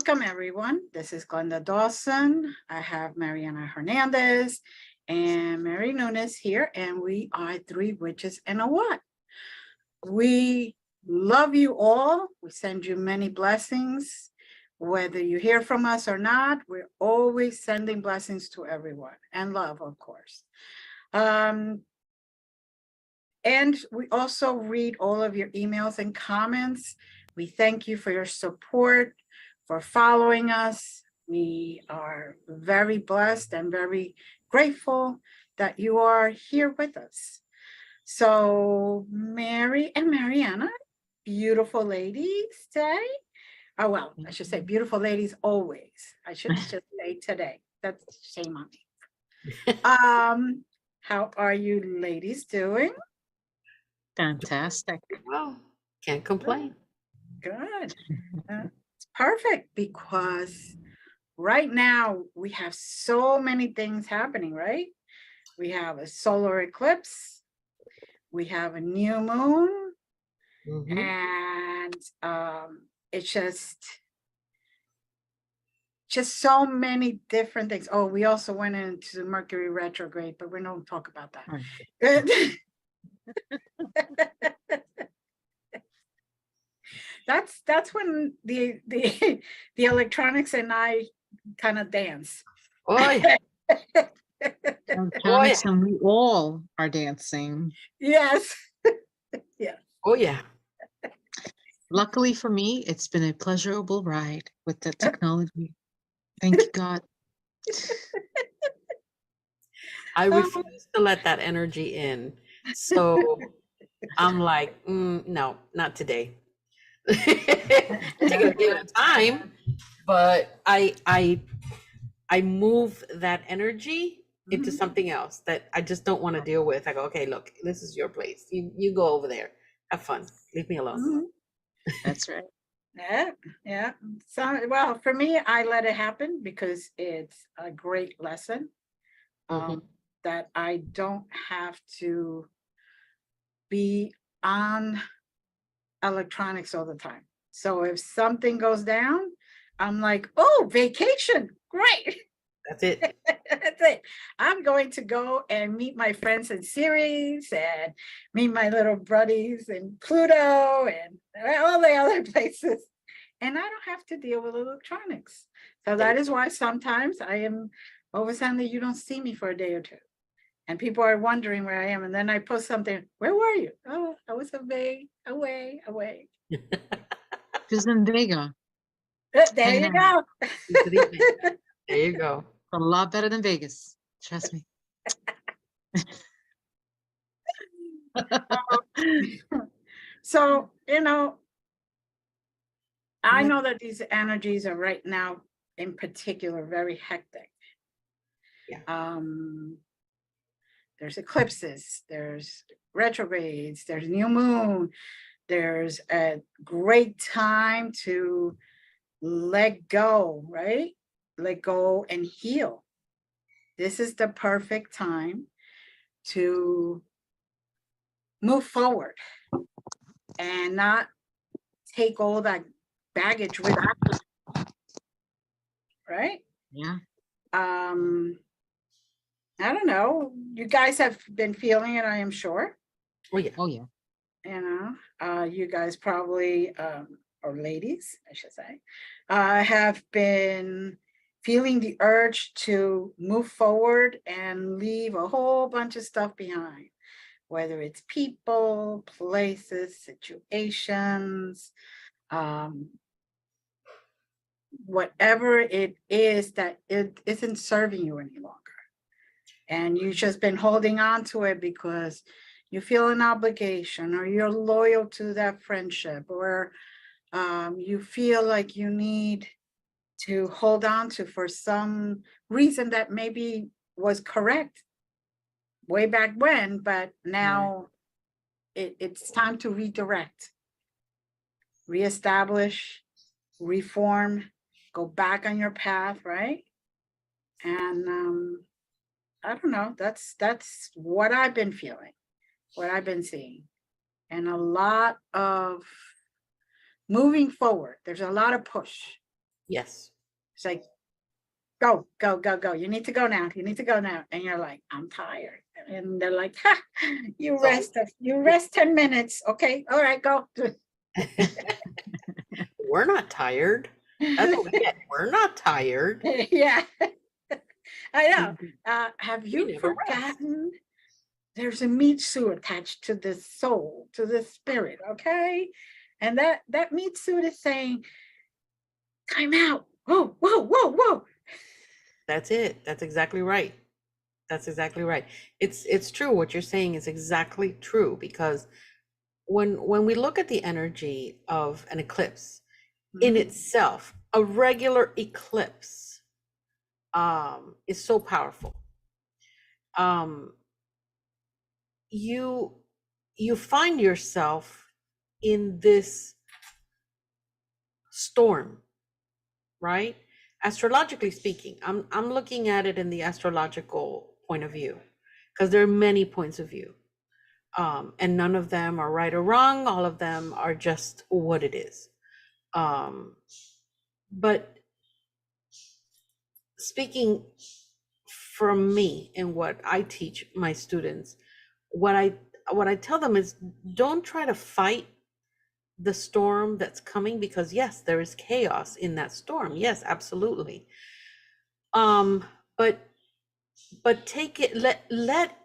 Welcome, everyone. This is Glenda Dawson. I have Marianne Hernandez and Mary Nunez here, and we are three witches and a what? We love you all. We send you many blessings. Whether you hear from us or not, we're always sending blessings to everyone and love, of course. And we also read all of your emails and comments. We thank you for your support, for following us. We are very blessed and very grateful that you are here with us. So Mary and Mariana, beautiful ladies today. Oh, well, I should say beautiful ladies always. I shouldn't just say today. That's shame on me. How are you ladies doing? Fantastic. Well, can't complain. Good. It's perfect because right now we have so many things happening, right? We have a solar eclipse, we have a new moon, and it's just so many different things. Oh, we also went into Mercury retrograde, but we don't talk about that. Right. That's when the electronics and I kind of dance. Oh yeah. Electronics, and we all are dancing. Yes. Yeah. Oh yeah. Luckily for me, it's been a pleasurable ride with the technology. Thank you, God. I refuse to let that energy in. So I'm like, no, not today. Take a bit of time, but I move that energy into something else that I just don't want to deal with. I go, okay, look, this is your place. You go over there. Have fun. Leave me alone. That's right. Yeah. So, well, for me, I let it happen because it's a great lesson that I don't have to be on electronics all the time. So if something goes down, I'm like, oh, vacation, great. That's it. That's it. I'm going to go and meet my friends in Ceres and meet my little buddies in Pluto and all the other places. And I don't have to deal with electronics. So that is why sometimes I am over Sunday, you don't see me for a day or two. And people are wondering where I am. And then I post something, where were you? Oh, I was away. She's in Vega. There you go. There you go. A lot better than Vegas. Trust me. So, I know that these energies are right now in particular very hectic. Yeah. There's eclipses, there's retrogrades, there's new moon, there's a great time to let go, right? Let go and heal. This is the perfect time to move forward and not take all that baggage with us, right? Yeah. I don't know. You guys have been feeling it, I am sure. Oh yeah. Oh yeah. You guys probably, or ladies, I should say, have been feeling the urge to move forward and leave a whole bunch of stuff behind, whether it's people, places, situations, whatever it is that it isn't serving you any longer. And you've just been holding on to it because you feel an obligation or you're loyal to that friendship, or you feel like you need to hold on to for some reason that maybe was correct way back when, but now it's time to redirect, reestablish, reform, go back on your path, right? And I don't know, that's what I've been feeling, what I've been seeing. And a lot of moving forward. There's a lot of push. Yes. It's like, go, go, go, go. You need to go now. You need to go now. And you're like, I'm tired. And they're like, ha, you So- rest. You rest 10 minutes. Okay. All right, go. We're not tired. That's what we get. We're not tired. Yeah. I know. Have We you never rest. forgotten there's a meat suit attached to the soul, to the spirit, okay? And that meat suit is saying, time out. Whoa, whoa, whoa, whoa. That's it. That's exactly right. That's exactly right. It's true. What you're saying is exactly true, because when we look at the energy of an eclipse in Mhm. itself, a regular eclipse is so powerful. You find yourself in this storm, right? Astrologically speaking, I'm looking at it in the astrological point of view, because there are many points of view, and none of them are right or wrong. All of them are just what it is. But speaking from me and what I teach my students, what I tell them is, don't try to fight the storm that's coming, because yes, there is chaos in that storm. Yes, absolutely. But take it, let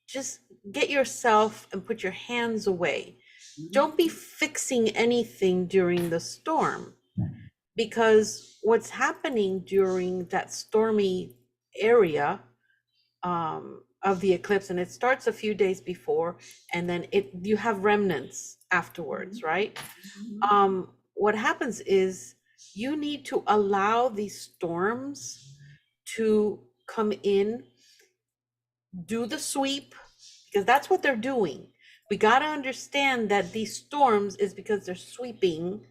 just get yourself and put your hands away. Don't be fixing anything during the storm, because what's happening during that stormy area of the eclipse, and it starts a few days before, and then you have remnants afterwards, right? What happens is you need to allow these storms to come in, do the sweep, because that's what they're doing. We got to understand that these storms is because they're sweeping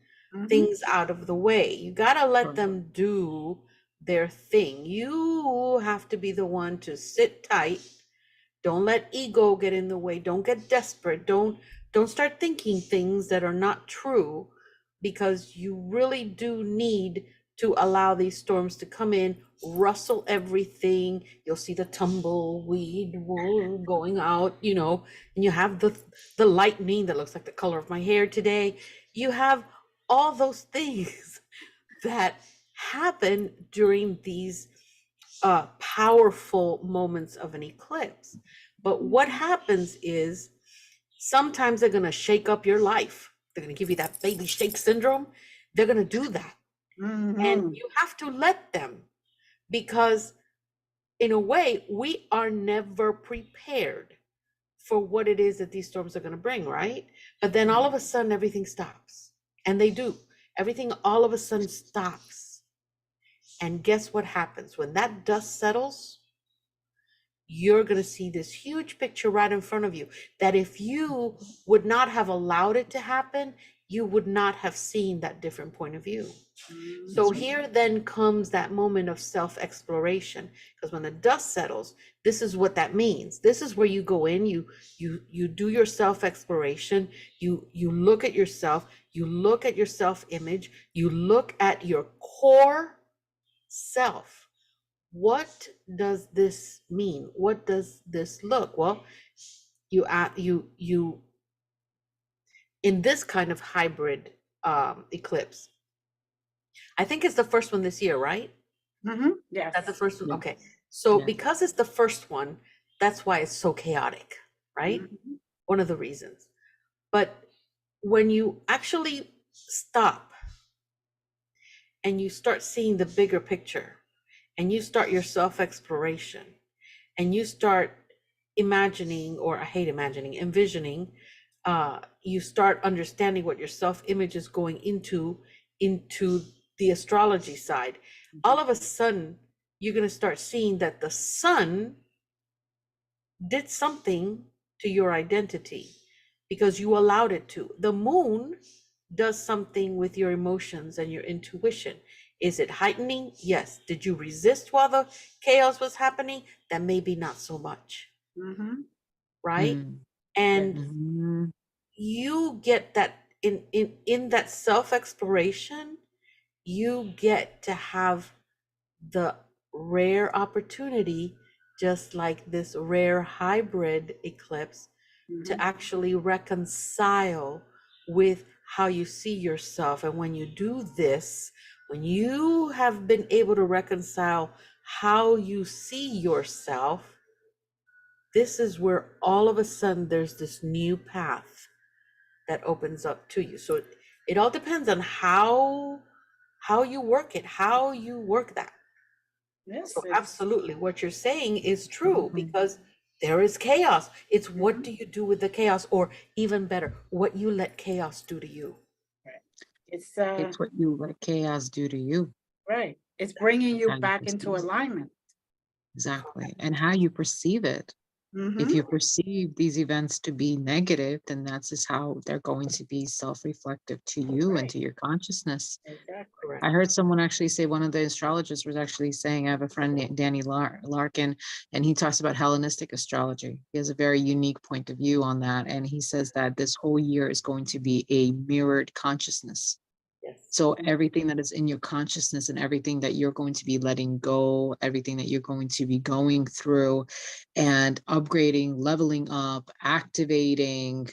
things out of the way. You got to let them do their thing. You have to be the one to sit tight. Don't let ego get in the way. Don't get desperate. Don't start thinking things that are not true, because you really do need to allow these storms to come in, rustle everything. You'll see the tumbleweed going out, and you have the lightning that looks like the color of my hair today. You have all those things that happen during these powerful moments of an eclipse. But what happens is, sometimes they're going to shake up your life. They're going to give you that baby shake syndrome. They're going to do that. And you have to let them, because in a way, we are never prepared for what it is that these storms are going to bring, right? But then all of a sudden, everything stops. And they do. Everything all of a sudden stops. And guess what happens? When that dust settles, you're going to see this huge picture right in front of you, that if you would not have allowed it to happen, you would not have seen that different point of view. So here then comes that moment of self-exploration, because when the dust settles, this is what that means. This is where you go in, you do your self-exploration, you look at yourself, you look at your self-image, you look at your core self. What does this mean? What does this look? Well, you in this kind of hybrid eclipse, I think it's the first one this year, right? Yes. That's the first one. Yeah. Okay. So Yeah. because it's the first one, that's why it's so chaotic, right? One of the reasons. But when you actually stop and you start seeing the bigger picture, and you start your self-exploration, and you start imagining, or I hate imagining, envisioning, you start understanding what your self-image is going into the astrology side. All of a sudden, you're going to start seeing that the sun did something to your identity because you allowed it to. The moon does something with your emotions and your intuition. Is it heightening? Yes. Did you resist while the chaos was happening? Then maybe not so much. Right? And Mhm. you get that in that self-exploration, you get to have the rare opportunity, just like this rare hybrid eclipse, to Mhm. actually reconcile with how you see yourself. And when you do this, when you have been able to reconcile how you see yourself, this is where all of a sudden there's this new path that opens up to you. So it all depends on how you work it, how you work that. Yes, So it's absolutely, what you're saying is true, Mhm. because there is chaos. It's what Mhm. do you do with the chaos, or even better, what you let chaos do to you. right. It's It's what you let chaos do to you. right. It's bringing you How you back into perceive it. alignment. Exactly. And how you perceive it. If Mm-hmm. you perceive these events to be negative, then that's just how they're going to be self-reflective to you and Right. to your consciousness. Exactly. Correct. I heard someone actually say, one of the astrologers was actually saying, I have a friend, Danny Larkin, and he talks about Hellenistic astrology. He has a very unique point of view on that. And he says that this whole year is going to be a mirrored consciousness. Yes. So everything that is in your consciousness and everything that you're going to be letting go, everything that you're going to be going through and upgrading, leveling up, activating,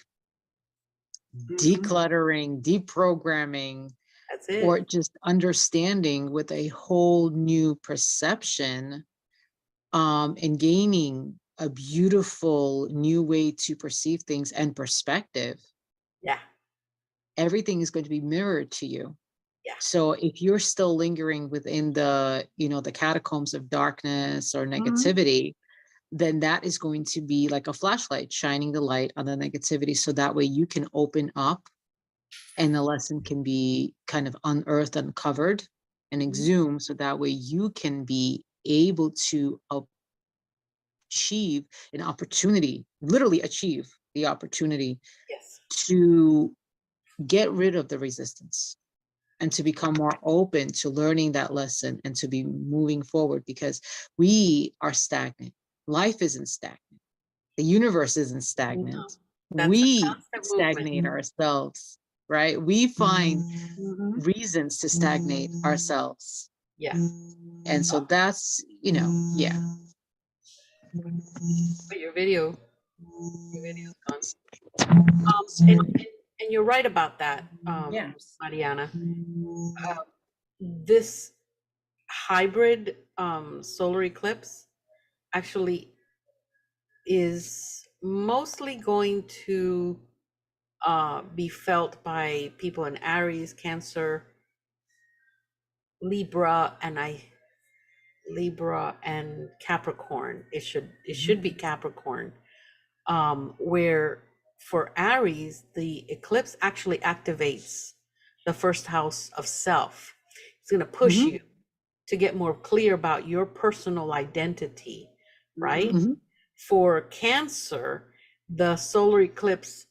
Mm-hmm. decluttering, deprogramming, That's it. or just understanding with a whole new perception, and gaining a beautiful new way to perceive things and perspective. Yeah. Everything is going to be mirrored to you. Yeah. So if you're still lingering within the, the catacombs of darkness or Mm-hmm. negativity, then that is going to be like a flashlight shining the light on the negativity. So that way you can open up and the lesson can be kind of unearthed, uncovered, and Mm-hmm. exhumed. So that way you can be able to achieve an opportunity, literally achieve the opportunity Yes. to get rid of the resistance and to become more open to learning that lesson and to be moving forward, because we are stagnant. Life isn't stagnant. The universe isn't No, stagnant. that's a We constant movement. stagnate ourselves, right? We find Mm-hmm. reasons to stagnate ourselves. Yeah. And so that's, yeah. But your video's gone. And you're right about that, Yes. Mariana. This hybrid solar eclipse actually is mostly going to be felt by people in Aries, Cancer, Libra, and Capricorn. It should be Capricorn. Where for Aries, the eclipse actually activates the first house of self. It's going to push Mhm, you to get more clear about your personal identity, Mm-hmm. right? mhm, For Cancer, the solar eclipse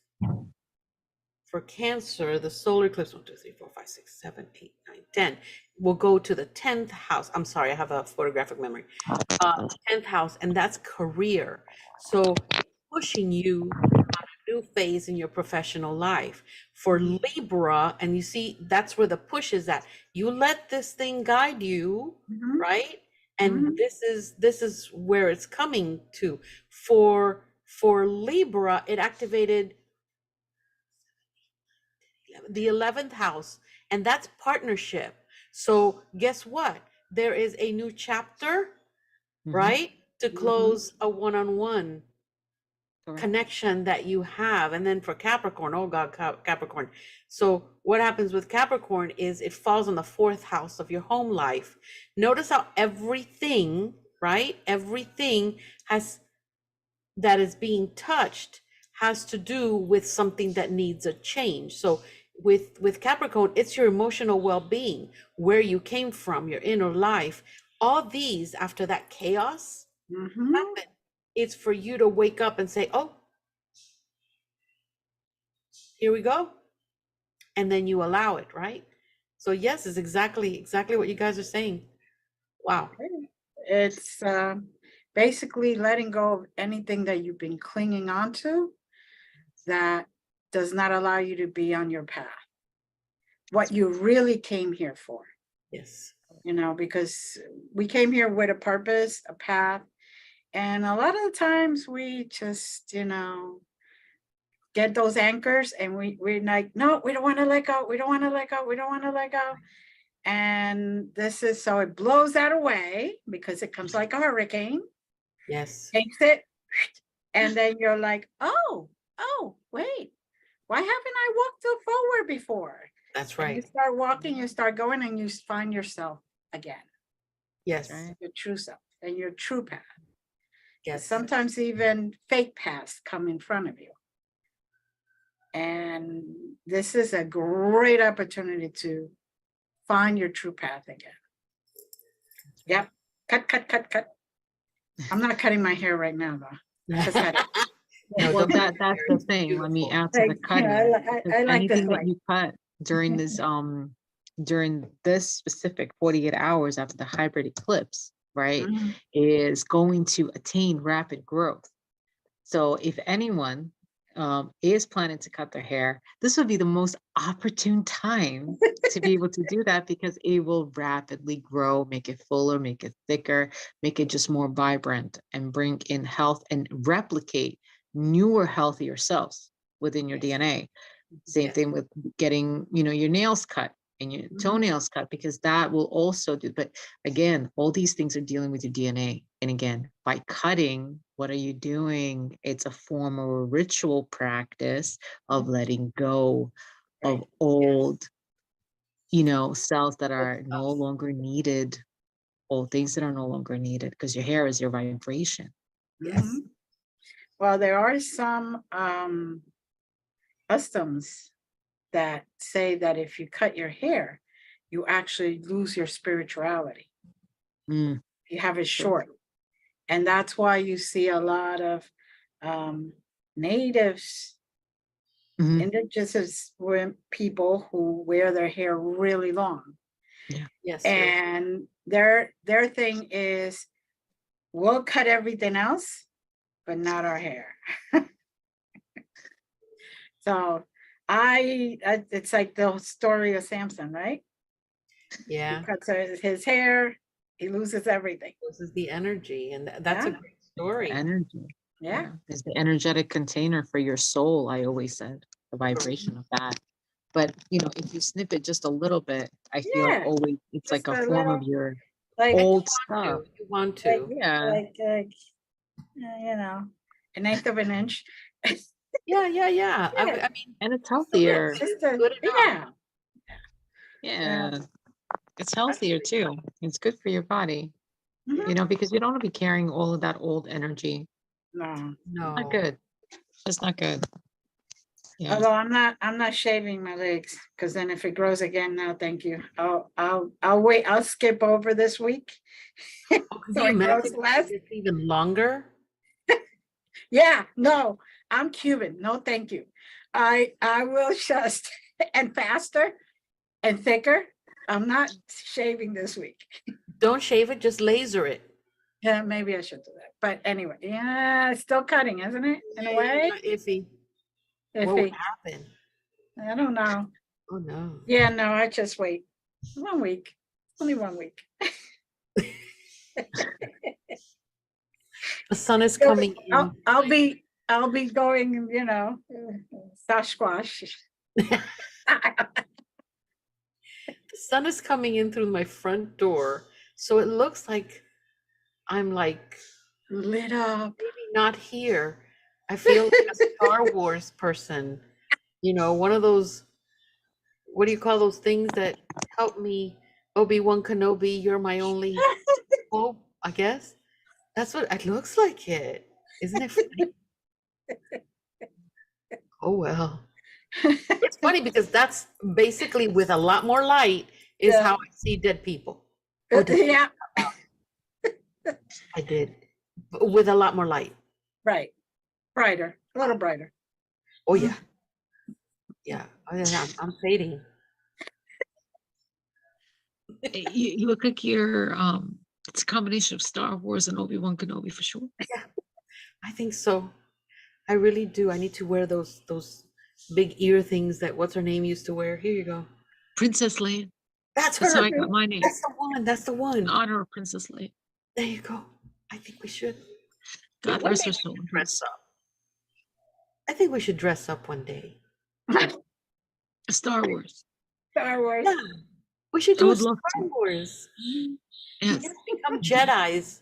for Cancer, the solar eclipse 1, 2, 3, 4, 5, 6, 7, 8, 9, 10 will go to the 10th house. I'm sorry, I have a photographic memory. 10th house, and that's career. So it's pushing you on a new phase in your professional life. For Libra, and you see, that's where the push is at. You let this thing guide you, Mm-hmm. right? Mm-hmm. And this is where it's coming to. For Libra, it activated the 11th house, and that's partnership. So guess what? There is a new chapter, mhm. right? To Mm-hmm. close a one-on-one Correct. connection that you have. And then for Capricorn, oh God, Capricorn. So what happens with Capricorn is it falls on the 4th house of your home life. Notice how everything, right? Everything has that is being touched has to do with something that needs a change. So with Capricorn, it's your emotional well-being, where you came from, your inner life. All these, after that chaos Mm-hmm. happen, it's for you to wake up and say, oh, here we go. And then you allow it, right? So yes, it's exactly what you guys are saying. Wow. It's basically letting go of anything that you've been clinging on to that does not allow you to be on your path, what you really came here for. Yes. you know, because we came here with a purpose, a path. And a lot of the times we just, you know, get those anchors and we're like, no, we don't want to let go. We don't want to let go. We don't want to let go. And this is, so it blows that away because it comes like a hurricane, Yes. takes it. And then you're like, oh, wait, why haven't I walked so forward before? That's And you right. start walking, you start going, and you find yourself again, Yes. Right. your true self and your true path. Yes. Sometimes even fake paths come in front of you. And this is a great opportunity to find your true path again. Yep. Cut. I'm not cutting my hair right now, though. Just cut it. No, Well, don't that's worry, the it's thing. Let me beautiful. add to the Like, cutting. I like this Anything that way. you cut during this during this specific 48 hours after the hybrid eclipse, right, Mhm. is going to attain rapid growth. So if anyone is planning to cut their hair, this would be the most opportune time to be able to do that, because it will rapidly grow, make it fuller, make it thicker, make it just more vibrant, and bring in health and replicate newer, healthier cells within your DNA. Same Yes. thing with getting, you know, your nails cut and your Mhm. toenails cut, because that will also do. But again, all these things are dealing with your DNA. And again, by cutting, what are you doing? It's a form of a ritual practice of letting go of Right. old, you know, cells that Good are no stuff. longer needed, old things that are no longer needed, because your hair is your vibration. Yes. Mhm. Well, there are some customs that say that if you cut your hair, you actually lose your spirituality. Mm, You have it true. short. And that's why you see a lot of natives, Mhm. indigenous people who wear their hair really long. Yeah. Yes. And their thing is, we'll cut everything else, but not our hair. So it's like the story of Samson, right? He Yeah. cuts his hair, he loses everything. This is the energy, and that's a Yeah. great story. Energy. Yeah. It's the energetic container for your soul, I always said, the vibration of that. But you know, if you snip it just a little bit, I feel Yeah. always it's like Just a a form little, of your like, old stuff. You want like, to. Yeah. you know, an eighth of an inch. Yeah. Yeah. I mean, And it's just a little healthier. bit Just is good enough. yeah. Yeah. It's healthier too. It's good for your body, Mhm. you know, because you don't want to be carrying all of that old energy. No. Not No. good. It's not good. Yeah. Although I'm not shaving my legs, because then if it grows again, no, thank you. I'll wait. I'll skip over this week. Oh, could So you it grows imagine less. if it's even longer? Yeah, no, I'm Cuban. No, thank you. I will just and faster and thicker. I'm not shaving this week. Don't shave it, just laser it. Yeah, maybe I should do that. But anyway, yeah, it's still cutting, isn't it? In a Yeah, way, iffy. What would iffy. happen? I don't know. Oh no. Yeah, no, I just wait 1 week. Only 1 week. The sun is coming in. I'll be going, you know, Sasquatch. The sun is coming in through my front door, so it looks like I'm like Lit up. maybe not here. I feel like a Star Wars person, you know, one of those, what do you call those things that help me? Obi-Wan Kenobi, you're my only hope, I guess. That's what it looks like it. Isn't it funny? Oh well. It's funny because that's basically with a lot more light is Yeah. how I see dead people. Oh, Yeah, I did. With a lot more light. right. Brighter, a little brighter. Oh yeah. Yeah. Oh, yeah, I'm fading. You look like you're it's a combination of Star Wars and Obi-Wan Kenobi for sure. I think so. I really do. I need to wear those big ear things that what's her name used to wear. Here you go. Princess Leia. That's That's her. how I got my name, That's the one. That's the in one. honor of Princess Leia. There you go. I think we should. God One rest day her we soul should in dress peace. up. I think we should dress up one day. Star Wars. Star Wars. Yeah. We should I do a would love Star to. Wars. Yes. Let's become Jedis.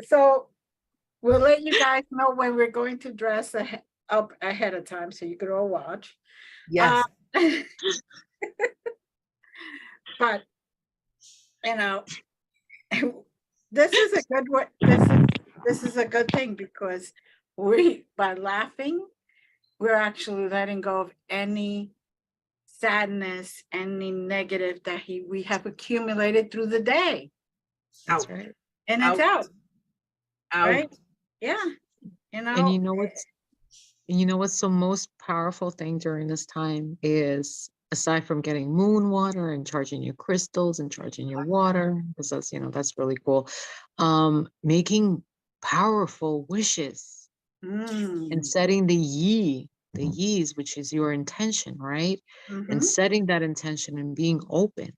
So we'll let you guys know when we're going to dress up ahead of time so you can all watch. Yes. But you know, this is a good one. This is a good thing because by laughing, we're actually letting go of any sadness, any negative that we have accumulated through the day, That's Out. right. and it's out, right? Out. Yeah, And you know what's the most powerful thing during this time is, aside from getting moon water and charging your crystals and charging your water, because that's really cool. Making powerful wishes and setting the ye's, which is your intention, right? And setting that intention and being open,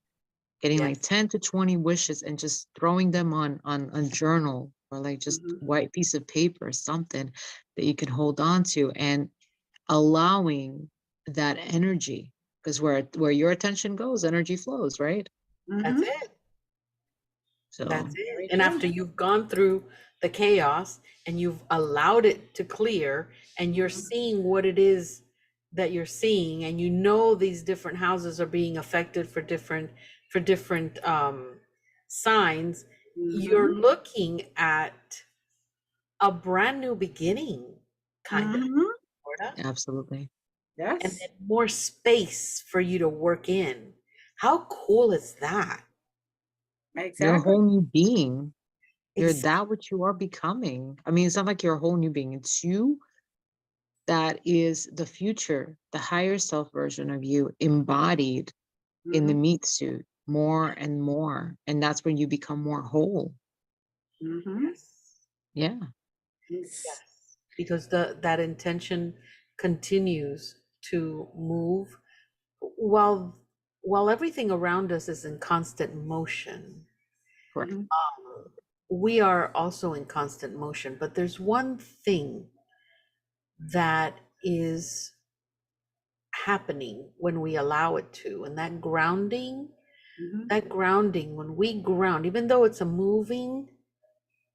getting Yes. like 10 to 20 wishes and just throwing them on a journal or like just white piece of paper, something that you can hold on to, and allowing that energy, because where your attention goes, energy flows, right? That's it. So That's it. And after you've gone through the chaos and you've allowed it to clear, and you're seeing what it is that you're seeing, and you know these different houses are being affected for different signs, you're looking at a brand new beginning, kind of, sort of, absolutely. and Yes, then more space for you to work in. How cool is that? You're a exactly. whole new being. You're Exactly. that what you are becoming. I mean, it's not like you're a whole new being. It's you that is the future, the higher self version of you embodied in the meat suit more and more. And that's when you become more whole. Yes. Yeah. Yes. Because that intention continues to move while everything around us is in constant motion. Correct. We are also in constant motion, but there's one thing that is happening when we allow it to, and that grounding, when we ground, even though it's a moving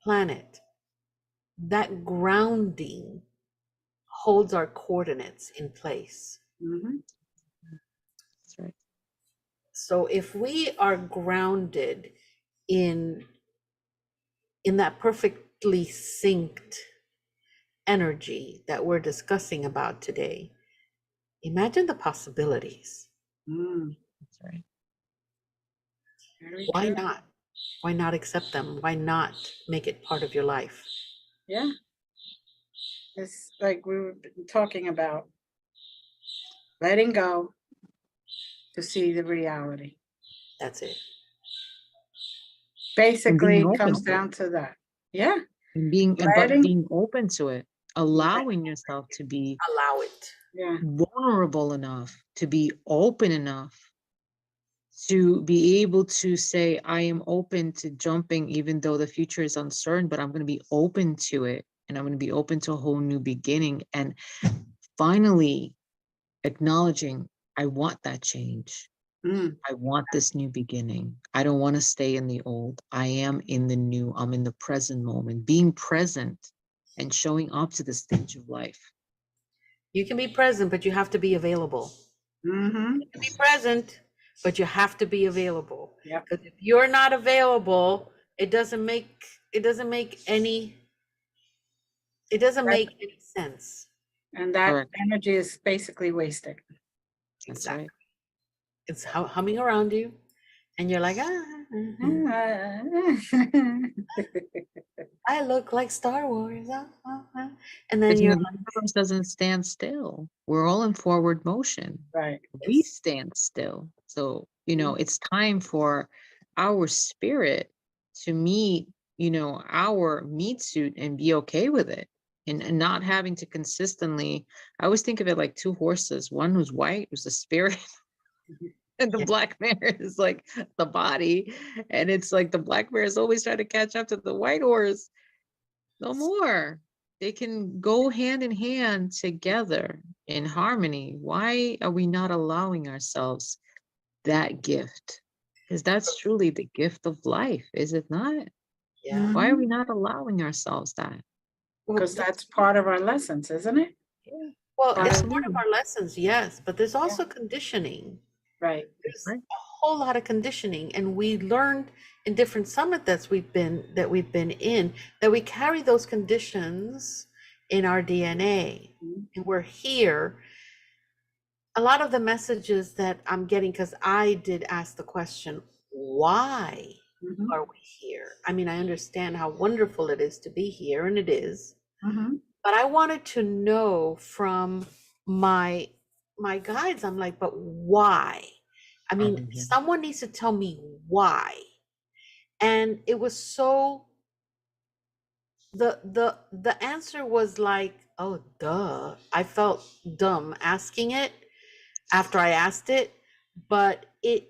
planet, that grounding holds our coordinates in place. That's right. So if we are grounded in that perfectly synced energy that we're discussing about today, imagine the possibilities. That's right. Very Why true. not? Why not accept them? Why not make it part of your life? Yeah. It's like we were talking about letting go to see the reality. That's it. Basically, it open comes to it. down to that. Yeah. And being open to it, allowing yourself to be Allow it. Yeah. vulnerable enough, to be open enough, to be able to say, I am open to jumping, even though the future is uncertain, but I'm going to be open to it. And I'm going to be open to a whole new beginning. And finally acknowledging, I want that change. I want this new beginning. I don't want to stay in the old. I am in the new. I'm in the present moment, being present and showing up to the stage of life. You can be present, but you have to be available. You can be present, but you have to be available. Yep. Because if you're not available, it doesn't make any sense. And that Correct. energy is basically wasted. That's Exactly. right. It's humming around you, and you're like, I look like Star Wars. And then Because you're the universe doesn't stand still. We're all in forward motion. Right. We stand still. So, it's time for our spirit to meet, our meat suit and be okay with it. and not having to consistently, I always think of it like two horses. One who's white, who's the spirit, and the Yeah. black mare is like the body. And it's like the black mare is always trying to catch up to the white horse. No more. They can go hand in hand together in harmony. Why are we not allowing ourselves that gift? Because that's truly the gift of life, is it not? Yeah. Why are we not allowing ourselves that? Well, Because that's part of our lessons, isn't it? Yeah, well, part it's of- part of absolutely. our lessons, yes, but there's also conditioning. Right. There's Right. a whole lot of conditioning, and we learned in different summit that we've been in that we carry those conditions in our DNA, Mhm. and we're here. A lot of the messages that I'm getting, because I did ask the question, why Mhm. are we here? I mean, I understand how wonderful it is to be here, and it is, Mhm. but I wanted to know from my guides. I'm like, but why? I mean, Mhm. someone needs to tell me why. And it was so, the answer was like, oh duh. I felt dumb asking it after I asked it, but it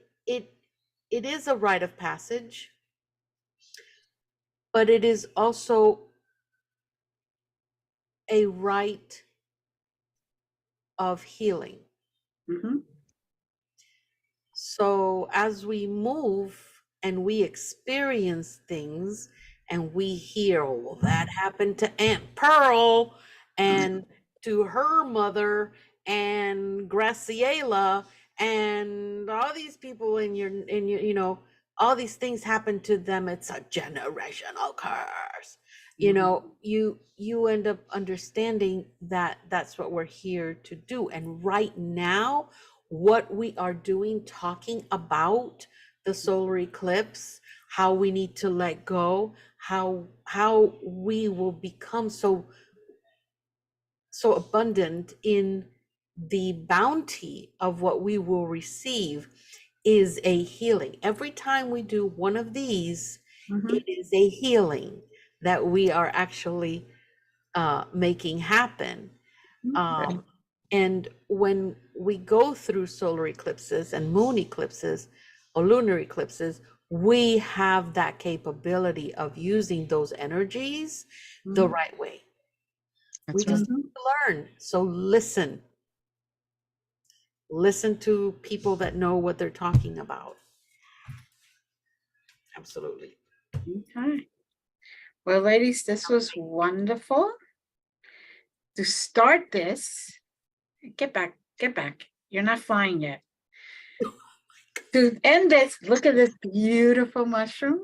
is a rite of passage, but it is also a rite of healing. Mhm. So as we move and we experience things and we hear, oh, well, that happened to Aunt Pearl and to her mother and Graciela and all these people you know, all these things happen to them. It's a generational curse. You know, you end up understanding that that's what we're here to do. And right now, what we are doing, talking about the solar eclipse, how we need to let go, how we will become so abundant in the bounty of what we will receive, is a healing. Every time we do one of these, Mhm. it is a healing that we are actually making happen. Right. And when we go through solar eclipses and moon eclipses or lunar eclipses, we have that capability of using those energies the Mhm. right way. We That's right. just need to learn. So listen to people that know what they're talking about. Absolutely. Okay. Well, ladies, this was wonderful. To start this, get back, get back. You're not flying yet. To end this, look at this beautiful mushroom.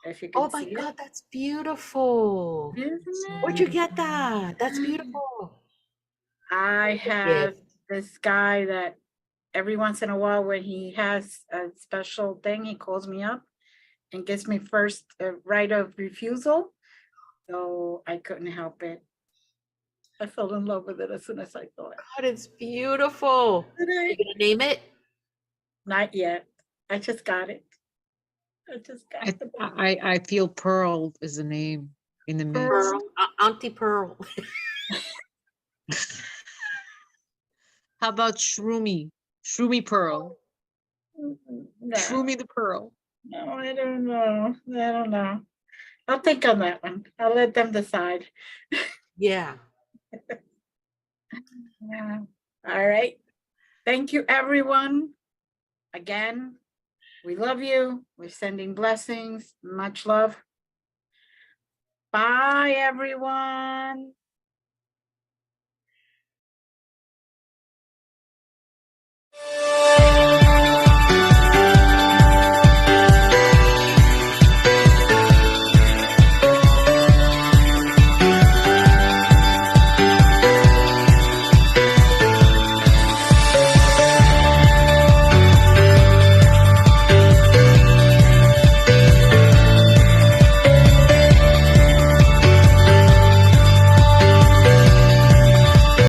If you can Oh my see God, that's beautiful. it. Isn't Where'd it? you get that? That's beautiful. I What a have gift. this guy that every once in a while when he has a special thing, he calls me up and gives me first right of refusal. So I couldn't help it. I fell in love with it as soon as I saw it. God, it's beautiful. You gonna name it? Not yet. I just got it. I just got I, the I feel Pearl is the name in the mix. pearl. Pearl, Auntie Pearl. How about Shroomy? Shroomy Pearl. No, Shroomy the Pearl. no, I don't know. I don't know. I'll think on that one. I'll let them decide. Yeah. Yeah. All right. Thank you, everyone. Again, we love you. We're sending blessings. Much love. Bye, everyone.